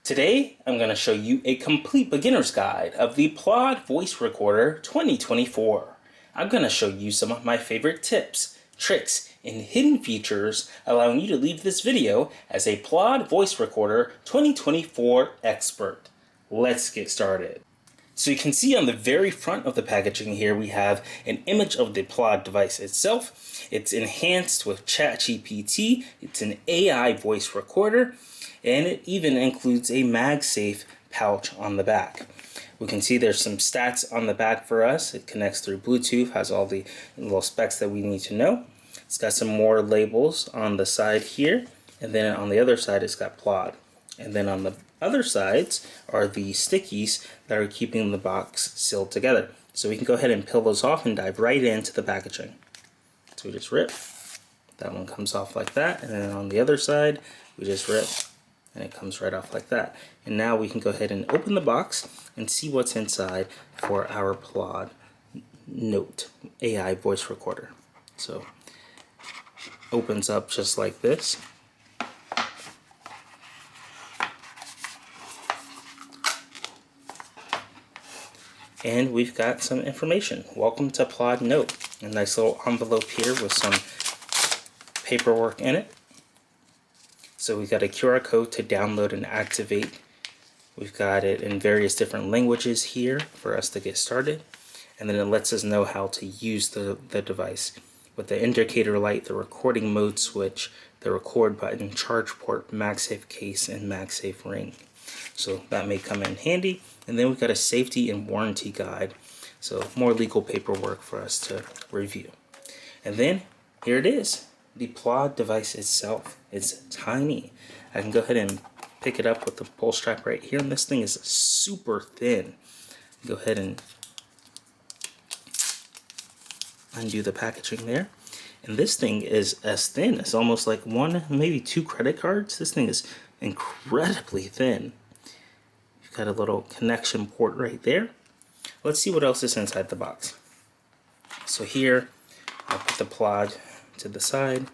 Today, I'm going to show you a complete beginner's guide of the Plaud Voice Recorder 2024. I'm going to show you some of my favorite tips, tricks, and hidden features allowing you to leave this video as a Plaud Voice Recorder 2024 expert. Let's get started. So you can see on the very front of the packaging here, we have an image of the Plaud device itself. It's enhanced with ChatGPT. It's an AI voice recorder, and it even includes a MagSafe pouch on the back. We can see there's some stats on the back for us. It connects through Bluetooth, has all the little specs that we need to know. It's got some more labels on the side here, and then on the other side it's got Plaud. And then on the other sides are the stickies that are keeping the box sealed together. So we can go ahead and peel those off and dive right into the packaging. So we just rip, that one comes off like that, and then on the other side we just rip and it comes right off like that. And now we can go ahead and open the box and see what's inside for our Plaud Note AI voice recorder. So opens up just like this. And we've got some information. Welcome to Plaud Note. A nice little envelope here with some paperwork in it. So we've got a QR code to download and activate. We've got it in various different languages here for us to get started. And then it lets us know how to use the device with the indicator light, the recording mode switch, the record button, charge port, MagSafe case, and MagSafe ring. So that may come in handy. And then we've got a safety and warranty guide. So more legal paperwork for us to review. And then here it is, the Plaud device itself. It's tiny. I can go ahead and pick it up with the pull strap right here. And this thing is super thin. Go ahead and undo the packaging there. And this thing is as thin as almost like one, maybe two credit cards. This thing is incredibly thin. Got a little connection port right there. Let's see what else is inside the box. So here, I'll put the Plaud to the side.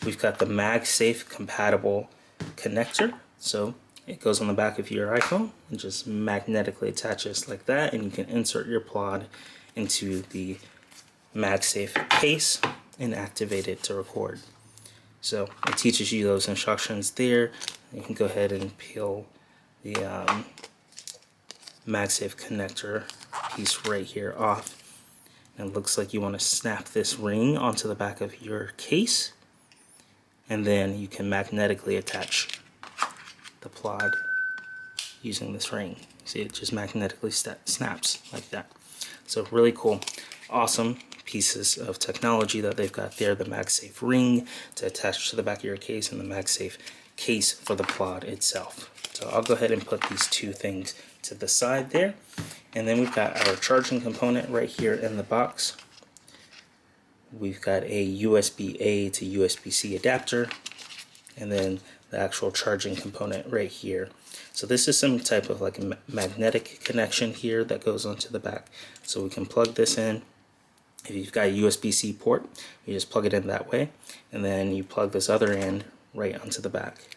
We've got the MagSafe compatible connector. So it goes on the back of your iPhone and just magnetically attaches like that, and you can insert your Plaud into the MagSafe case and activate it to record. So it teaches you those instructions there. You can go ahead and peel the MagSafe connector piece right here off. And it looks like you want to snap this ring onto the back of your case, and then you can magnetically attach the Plaud using this ring. See, it just magnetically snaps like that. So really cool, awesome pieces of technology that they've got there. The MagSafe ring to attach to the back of your case, and the MagSafe case for the Plaud itself. So I'll go ahead and put these two things to the side there. And then we've got our charging component right here in the box. We've got a USB-A to USB-C adapter, and then the actual charging component right here. So this is some type of like a magnetic connection here that goes onto the back. So we can plug this in. If you've got a USB-C port, you just plug it in that way, and then you plug this other end right onto the back.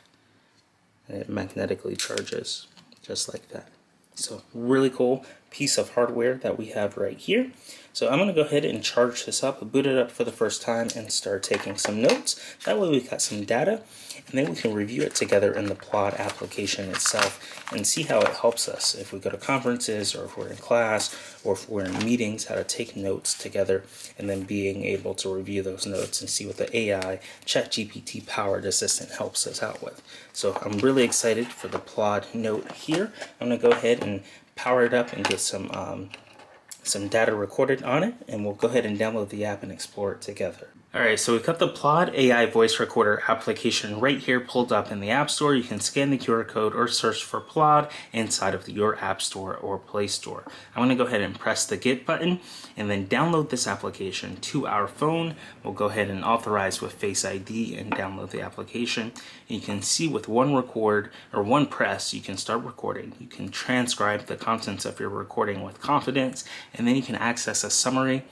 And it magnetically charges just like that. So really cool piece of hardware that we have right here. So I'm going to go ahead and charge this up, boot it up for the first time, and start taking some notes. That way we've got some data, and then we can review it together in the Plaud application itself and see how it helps us if we go to conferences, or if we're in class, or if we're in meetings, how to take notes together, and then being able to review those notes and see what the AI ChatGPT powered assistant helps us out with. So I'm really excited for the Plaud Note here. I'm going to go ahead and power it up and get some data recorded on it, and we'll go ahead and download the app and explore it together. Alright, so we've got the Plaud AI voice recorder application right here pulled up in the App Store. You can scan the QR code or search for Plaud inside of your App Store or Play Store. I'm going to go ahead and press the Get button and then download this application to our phone. We'll go ahead and authorize with Face ID and download the application. And you can see with one record or one press, you can start recording. You can transcribe the contents of your recording with confidence, and then you can access a summary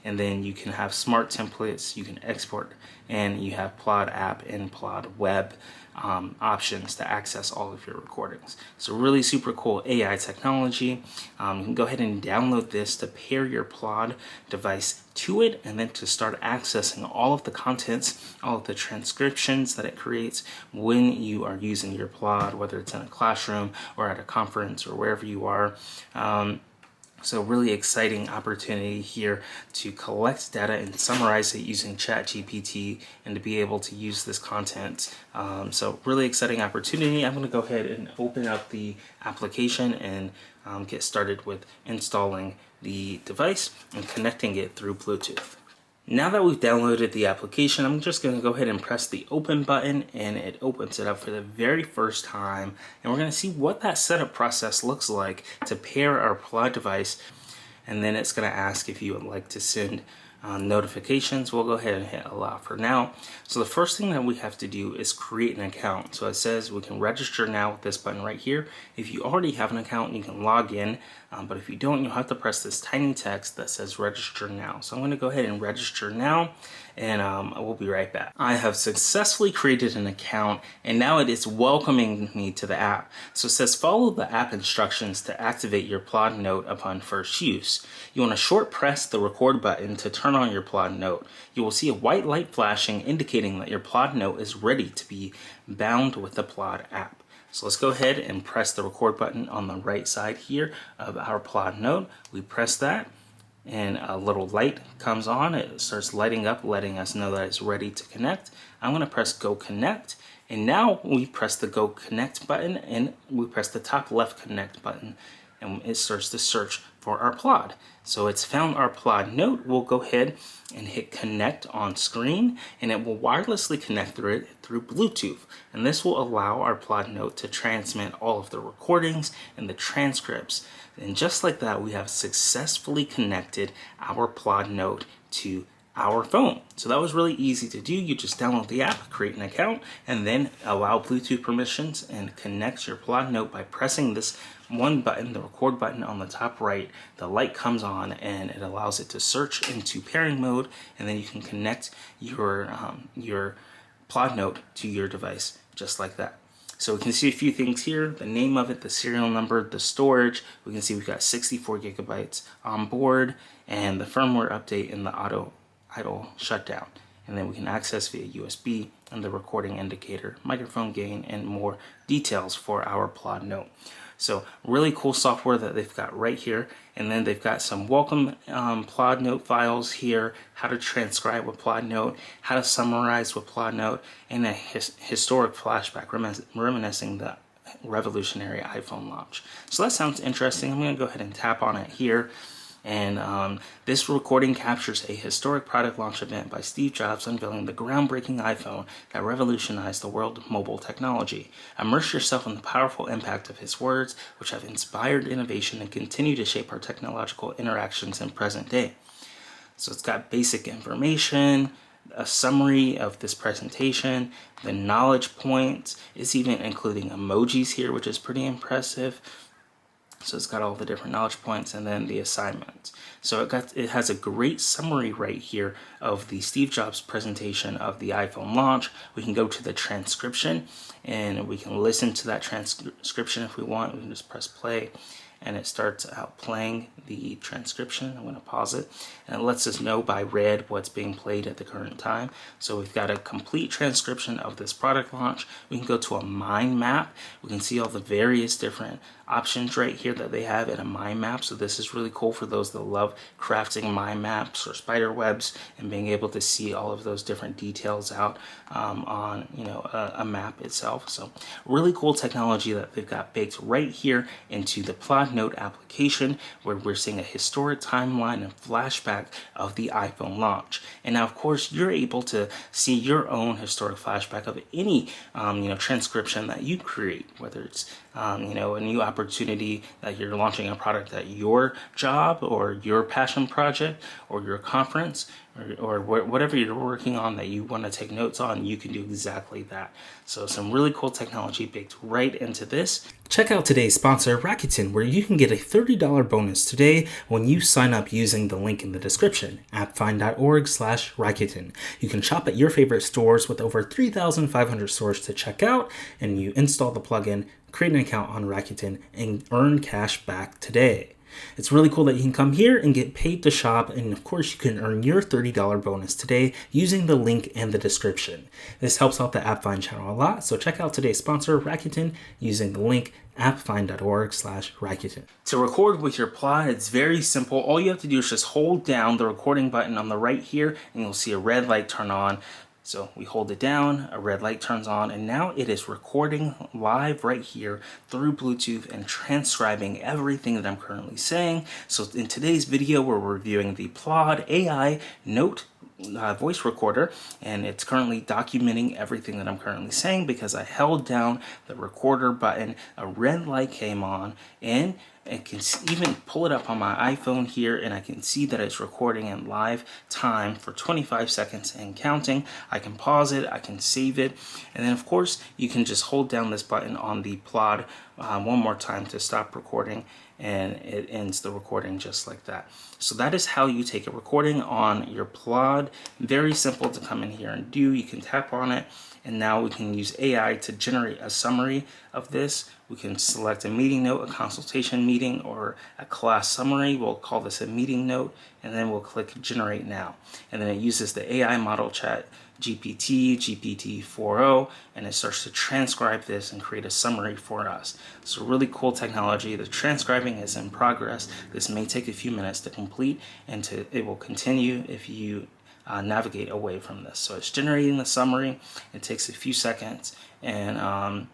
and then you can have smart templates, you can export, and you have Plaud app and Plaud web options to access all of your recordings. So really super cool AI technology. You can go ahead and download this to pair your Plaud device to it, and then to start accessing all of the contents, all of the transcriptions that it creates when you are using your Plaud, whether it's in a classroom or at a conference or wherever you are. So really exciting opportunity here to collect data and summarize it using ChatGPT, and to be able to use this content. So really exciting opportunity. I'm going to go ahead and open up the application and get started with installing the device and connecting it through Bluetooth. Now that we've downloaded the application, I'm just going to go ahead and press the open button, and it opens it up for the very first time. And we're going to see what that setup process looks like to pair our Plaud device. And then it's going to ask if you would like to send notifications. We'll go ahead and hit allow for now. So the first thing that we have to do is create an account. So it says we can register now with this button right here. If you already have an account, you can log in. But if you don't, you'll have to press this tiny text that says register now. So I'm going to go ahead and register now, and we'll be right back. I have successfully created an account, and now it is welcoming me to the app. So it says follow the app instructions to activate your Plaud Note upon first use. You want to short press the record button to turn on your Plaud Note. You will see a white light flashing indicating that your Plaud Note is ready to be bound with the Plaud app. So let's go ahead and press the record button on the right side here of our Plaud Note. We press that, and a little light comes on. It starts lighting up, letting us know that it's ready to connect. I'm going to press Go Connect, and now we press the Go Connect button, and we press the top left Connect button, and it starts to search for our Plaud. So it's found our Plaud Note. We'll go ahead and hit Connect on screen, and it will wirelessly connect through Bluetooth. And this will allow our Plaud Note to transmit all of the recordings and the transcripts. And just like that, we have successfully connected our Plaud Note to our phone. So that was really easy to do. You just download the app, create an account, and then allow Bluetooth permissions and connect your Plaud Note by pressing this one button, the record button on the top right. The light comes on, and it allows it to search into pairing mode, and then you can connect your Plaud Note to your device just like that. So we can see a few things here: the name of it, the serial number, the storage. We can see we've got 64 gigabytes on board, and the firmware update and the auto idle shutdown. And then we can access via USB, and the recording indicator, microphone gain, and more details for our Plaud Note. So really cool software that they've got right here. And then they've got some welcome Plaud Note files here, how to transcribe with Plaud Note, how to summarize with Plaud Note, and a historic flashback reminiscing the revolutionary iPhone launch. So that sounds interesting. I'm going to go ahead and tap on it here. And this recording captures a historic product launch event by Steve Jobs unveiling the groundbreaking iPhone that revolutionized the world of mobile technology. Immerse yourself in the powerful impact of his words, which have inspired innovation and continue to shape our technological interactions in present day. So it's got basic information, a summary of this presentation, the knowledge points. It's even including emojis here, which is pretty impressive. So it's got all the different knowledge points, and then the assignments. So it has a great summary right here of the Steve Jobs presentation of the iPhone launch. We can go to the transcription, and we can listen to that transcription if we want. We can just press play, and it starts out playing the transcription. I'm going to pause it, and it lets us know by red what's being played at the current time. So we've got a complete transcription of this product launch. We can go to a mind map. We can see all the various different options right here that they have in a mind map. So this is really cool for those that love crafting mind maps or spider webs and being able to see all of those different details out on a map itself. So really cool technology that they've got baked right here into the Plaud Note application, where we're seeing a historic timeline and flashback of the iPhone launch. And now, of course, you're able to see your own historic flashback of any transcription that you create, whether it's a new opportunity that you're launching a product at your job or your passion project or your conference, or whatever you're working on that you want to take notes on, you can do exactly that. So some really cool technology baked right into this. Check out today's sponsor, Rakuten, where you can get a $30 bonus today when you sign up using the link in the description, appfind.org/Rakuten. You can shop at your favorite stores with over 3,500 stores to check out, and you install the plugin, create an account on Rakuten, and earn cash back today. It's really cool that you can come here and get paid to shop, and of course you can earn your $30 bonus today using the link in the description. This helps out the AppFind channel a lot, so check out today's sponsor, Rakuten, using the link appfind.org/Rakuten. To record with your Plaud, it's very simple. All you have to do is just hold down the recording button on the right here, and you'll see a red light turn on. So we hold it down, a red light turns on, and now it is recording live right here through Bluetooth and transcribing everything that I'm currently saying. So in today's video, we're reviewing the Plaud AI Note voice recorder, and it's currently documenting everything that I'm currently saying because I held down the recorder button, a red light came on, and I can even pull it up on my iPhone here, and I can see that it's recording in live time for 25 seconds and counting. I can pause it, I can save it, and then of course you can just hold down this button on the Plaud one more time to stop recording, and it ends the recording just like that. So that is how you take a recording on your Plaud. Very simple to come in here and do. You can tap on it, and now we can use AI to generate a summary of this. We can select a meeting note, a consultation meeting, or a class summary. We'll call this a meeting note, and then we'll click Generate Now. And then it uses the AI model chat GPT-4o, and it starts to transcribe this and create a summary for us. So really cool technology. The transcribing is in progress. This may take a few minutes to complete, and it will continue if you navigate away from this. So it's generating the summary. It takes a few seconds, and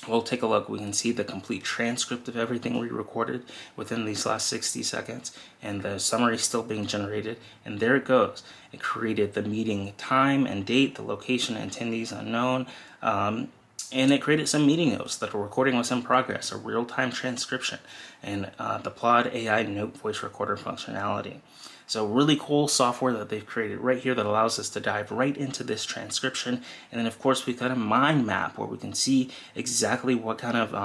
we'll take a look. We can see the complete transcript of everything we recorded within these last 60 seconds, and the summary is still being generated, and there it goes. It created the meeting time and date, the location, attendees unknown, and it created some meeting notes that the recording was in progress, a real-time transcription, and the Plaud AI Note Voice Recorder functionality. So really cool software that they've created right here that allows us to dive right into this transcription. And then of course we've got a mind map where we can see exactly what kind of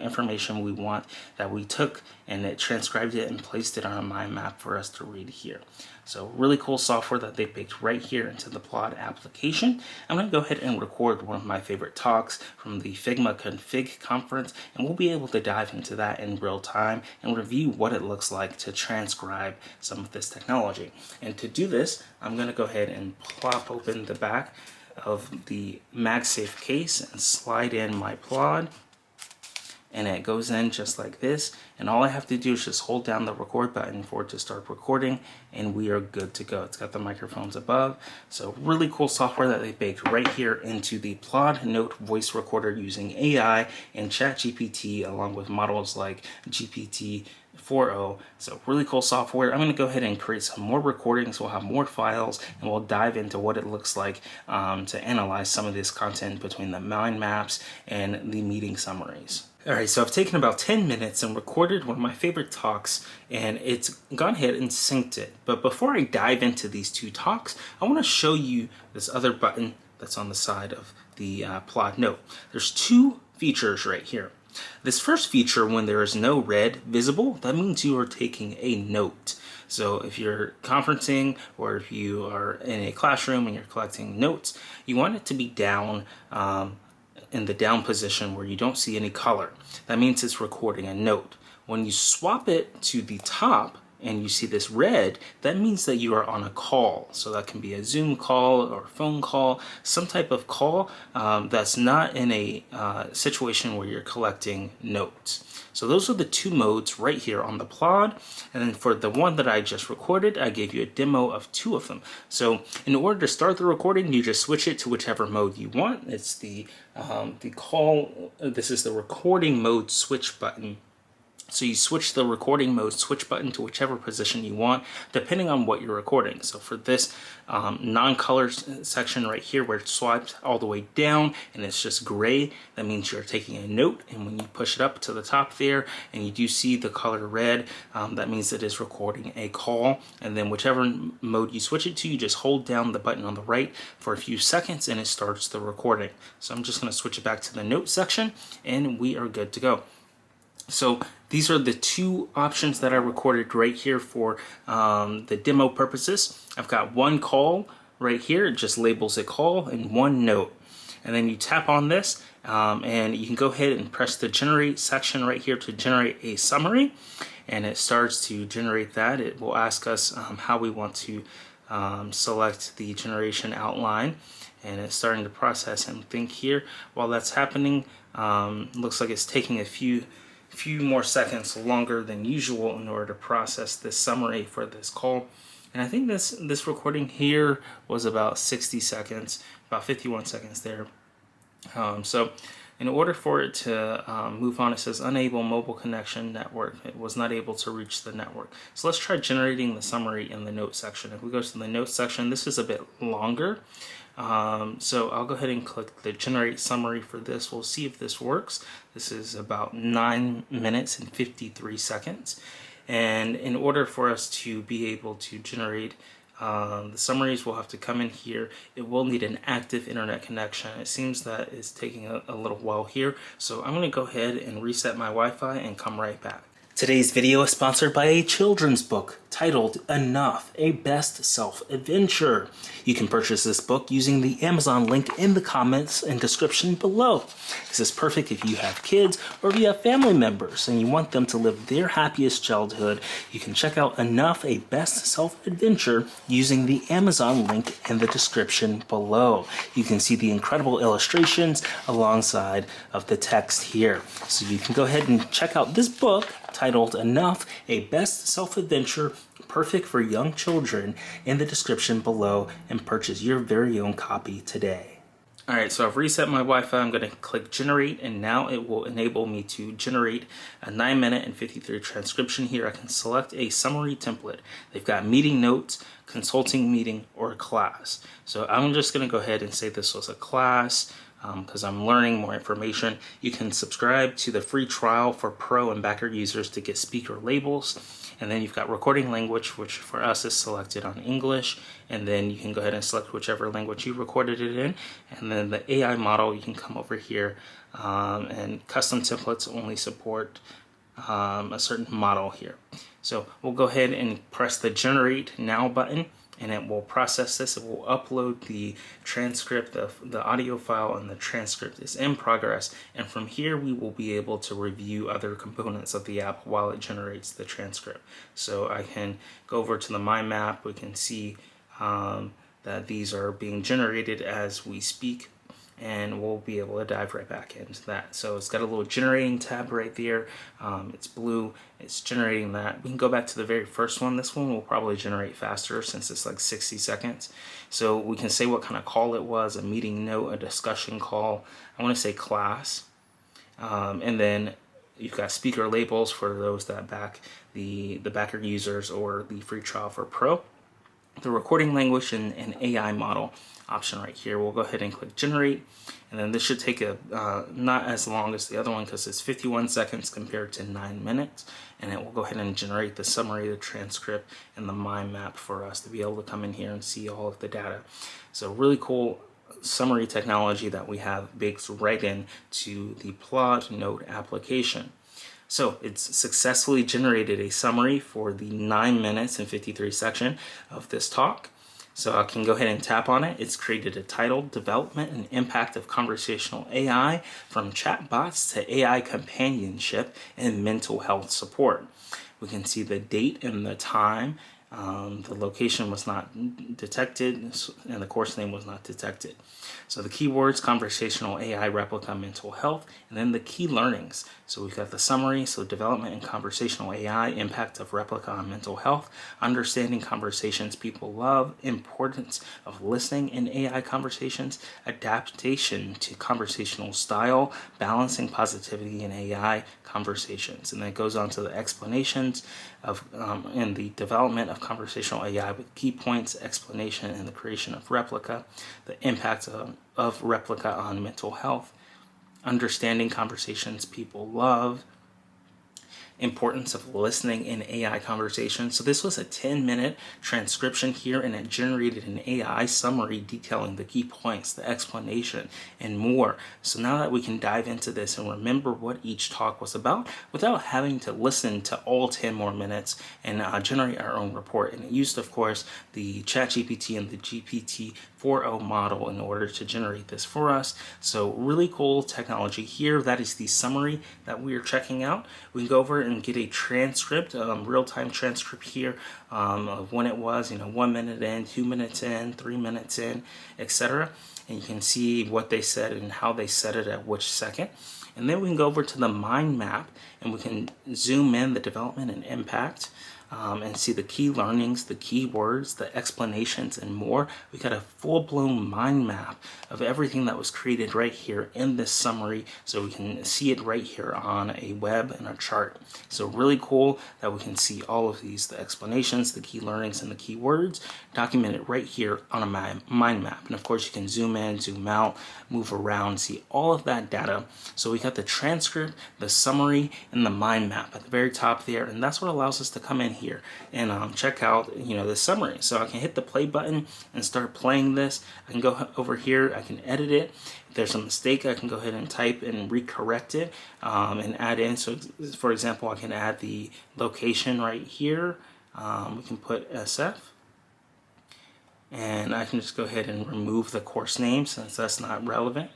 information we want that we took, and it transcribed it and placed it on a mind map for us to read here. So really cool software that they baked right here into the Plaud application. I'm going to go ahead and record one of my favorite talks from the Figma Config conference, and we'll be able to dive into that in real time and review what it looks like to transcribe some of this technology. And to do this, I'm going to go ahead and plop open the back of the MagSafe case and slide in my Plaud. And it goes in just like this, and all I have to do is just hold down the record button for it to start recording, and we are good to go. It's got the microphones above, so really cool software that they baked right here into the Plaud Note voice recorder using AI and ChatGPT, along with models like GPT-4o. So really cool software. I'm going to go ahead and create some more recordings. We'll have more files, and we'll dive into what it looks like to analyze some of this content between the mind maps and the meeting summaries. Alright, so I've taken about 10 minutes and recorded one of my favorite talks, and it's gone ahead and synced it. But before I dive into these two talks, I want to show you this other button that's on the side of the Plaud Note. There's two features right here. This first feature, when there is no red visible, that means you are taking a note. So if you're conferencing, or if you are in a classroom and you're collecting notes, you want it to be down in the down position where you don't see any color. That means it's recording a note. When you swap it to the top and you see this red, that means that you are on a call. So that can be a Zoom call or phone call, some type of call that's not in a situation where you're collecting notes. So those are the two modes right here on the Plaud. And then for the one that I just recorded, I gave you a demo of two of them. So in order to start the recording, you just switch it to whichever mode you want. It's the call, this is the recording mode switch button. So you switch the recording mode switch button to whichever position you want, depending on what you're recording. So for this non-color section right here, where it swipes all the way down and it's just gray, that means you're taking a note. And when you push it up to the top there and you do see the color red, that means it is recording a call. And then whichever mode you switch it to, you just hold down the button on the right for a few seconds and it starts the recording. So I'm just going to switch it back to the note section and we are good to go. So these are the two options that I recorded right here for the demo purposes. I've got one call right here, it just labels a call, and one note. And then you tap on this and you can go ahead and press the generate section right here to generate a summary. And it starts to generate that. It will ask us how we want to select the generation outline. And it's starting to process and think here. While that's happening, looks like it's taking a few more seconds longer than usual in order to process this summary for this call. And I think this recording here was about 60 seconds, about 51 seconds there. So in order for it to move on, it says unable mobile connection network. It was not able to reach the network. So let's try generating the summary in the note section. If we go to the note section, this is a bit longer. So I'll go ahead and click the generate summary for this. We'll see if this works. This is about 9 minutes and 53 seconds. And in order for us to be able to generate the summaries, we'll have to come in here. It will need an active internet connection. It seems that it's taking a little while here. So I'm going to go ahead and reset my Wi-Fi and come right back. Today's video is sponsored by a children's book titled Enough, a Best Self-Adventure. You can purchase this book using the Amazon link in the comments and description below. This is perfect if you have kids or if you have family members and you want them to live their happiest childhood. You can check out Enough, a Best Self-Adventure using the Amazon link in the description below. You can see the incredible illustrations alongside of the text here. So you can go ahead and check out this book titled Enough, a Best Self-Adventure, perfect for young children in the description below and purchase your very own copy today. Alright, so I've reset my Wi-Fi. I'm going to click generate and now it will enable me to generate a 9-minute and 53 transcription here. I can select a summary template. They've got meeting notes, consulting meeting, or class. So I'm just going to go ahead and say this was a class. Because I'm learning more information. You can subscribe to the free trial for pro and backer users to get speaker labels. And then you've got recording language, which for us is selected on English. And then you can go ahead and select whichever language you recorded it in. And then the AI model, you can come over here and custom templates only support a certain model here. So we'll go ahead and press the generate now button. And it will process this. It will upload the transcript of the audio file, and the transcript is in progress. And from here, we will be able to review other components of the app while it generates the transcript. So I can go over to the My Map. We can see that these are being generated as we speak. And we'll be able to dive right back into that. So it's got a little generating tab right there. It's blue, it's generating that. We can go back to the very first one. This one will probably generate faster since it's like 60 seconds. So we can say what kind of call it was, a meeting note, a discussion call. I want to say class. And then you've got speaker labels for those that back the backer users or the free trial for pro. The recording language and an AI model option right here. We'll go ahead and click generate, and then this should take not as long as the other one because it's 51 seconds compared to 9 minutes, and it will go ahead and generate the summary, the transcript, and the mind map for us to be able to come in here and see all of the data. So really cool summary technology that we have baked right in to the Plaud Note application. So it's successfully generated a summary for the 9 minutes and 53 section of this talk. So I can go ahead and tap on it. It's created a title, Development and Impact of Conversational AI from Chatbots to AI Companionship and Mental Health Support. We can see the date and the time. The location was not detected, and the course name was not detected. So the keywords: conversational AI, replica, mental health, and then the key learnings. So we've got the summary, so development in conversational AI, impact of Replica on mental health, understanding conversations people love, importance of listening in AI conversations, adaptation to conversational style, balancing positivity in AI conversations. And then it goes on to the explanations of in the development of conversational AI with key points, explanation, and the creation of Replica, the impact of Replica on mental health, understanding conversations people love, importance of listening in AI conversations. So this was a 10-minute transcription here, and it generated an AI summary detailing the key points, the explanation, and more. So now that we can dive into this and remember what each talk was about without having to listen to all 10 more minutes and generate our own report. And it used, of course, the ChatGPT and the GPT-4o model in order to generate this for us. So really cool technology here. That is the summary that we are checking out. We can go over and get a transcript, real-time transcript here of when it was, 1 minute in, 2 minutes in, 3 minutes in, etc. And you can see what they said and how they said it at which second. And then we can go over to the mind map and we can zoom in the development and impact and see the key learnings, the key words, the explanations, and more. We got a full-blown mind map of everything that was created right here in this summary, so we can see it right here on a web and a chart. So really cool that we can see all of these, the explanations, the key learnings, and the key words documented right here on a mind map. And of course you can zoom in, zoom out, move around, see all of that data. So we got the transcript, the summary, and the mind map at the very top there, and that's what allows us to come in here and check out the summary. So I can hit the play button and start playing this. I can go over here, I can edit it. If there's a mistake, I can go ahead and type and recorrect it and add in. So for example, I can add the location right here. We can put SF, and I can just go ahead and remove the course name since that's not relevant.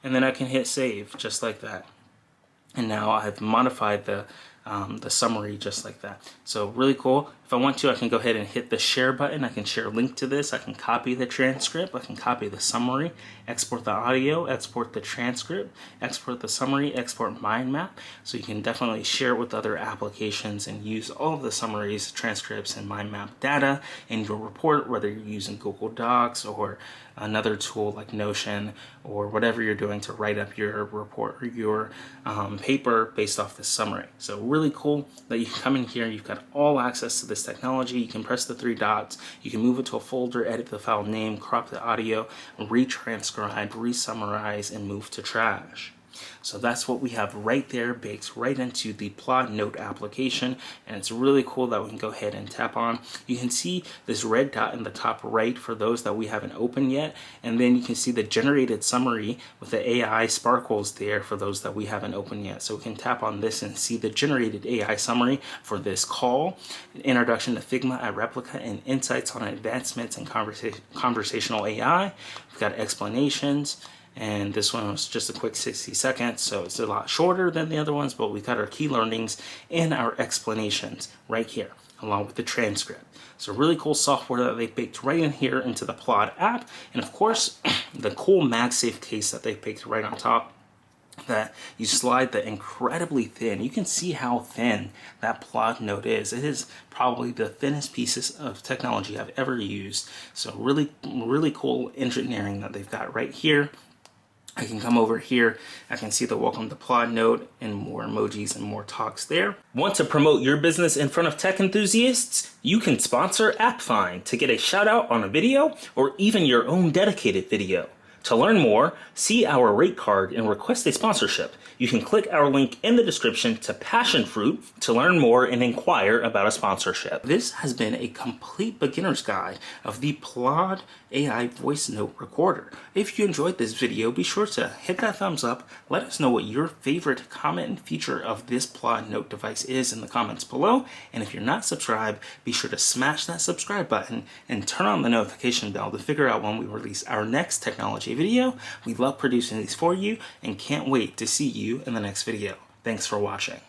And then I can hit save just like that. And now I've modified the summary just like that. So really cool. If I want to, I can go ahead and hit the share button. I can share a link to this. I can copy the transcript. I can copy the summary, export the audio, export the transcript, export the summary, export mind map. So you can definitely share it with other applications and use all of the summaries, transcripts, and mind map data in your report, whether you're using Google Docs or another tool like Notion or whatever you're doing to write up your report or your paper based off this summary. So really cool that you can come in here, you've got all access to this technology. You can press the 3 dots, you can move it to a folder, edit the file name, crop the audio, retranscribe, resummarize, and move to trash. So that's what we have right there, baked right into the Plaud Note application, and it's really cool that we can go ahead and tap on. You can see this red dot in the top right for those that we haven't opened yet, and then you can see the generated summary with the AI sparkles there for those that we haven't opened yet. So we can tap on this and see the generated AI summary for this call, introduction to Figma at Replica, and insights on advancements in conversational AI. We've got explanations, and this one was just a quick 60 seconds, so it's a lot shorter than the other ones, but we got our key learnings and our explanations right here, along with the transcript. So really cool software that they baked right in here into the Plaud app, and of course, the cool MagSafe case that they baked right on top, that you slide the incredibly thin. You can see how thin that Plaud Note is. It is probably the thinnest pieces of technology I've ever used. So really cool engineering that they've got right here. I can come over here, I can see the welcome to Plaud Note and more emojis and more talks there. Want to promote your business in front of tech enthusiasts? You can sponsor AppFind to get a shout out on a video or even your own dedicated video. To learn more, see our rate card and request a sponsorship. You can click our link in the description to Passion Fruit to learn more and inquire about a sponsorship. This has been a complete beginner's guide of the Plaud AI voice note recorder. If you enjoyed this video, be sure to hit that thumbs up. Let us know what your favorite comment and feature of this Plaud Note device is in the comments below. And if you're not subscribed, be sure to smash that subscribe button and turn on the notification bell to figure out when we release our next technology video. We love producing these for you and can't wait to see you in the next video. Thanks for watching.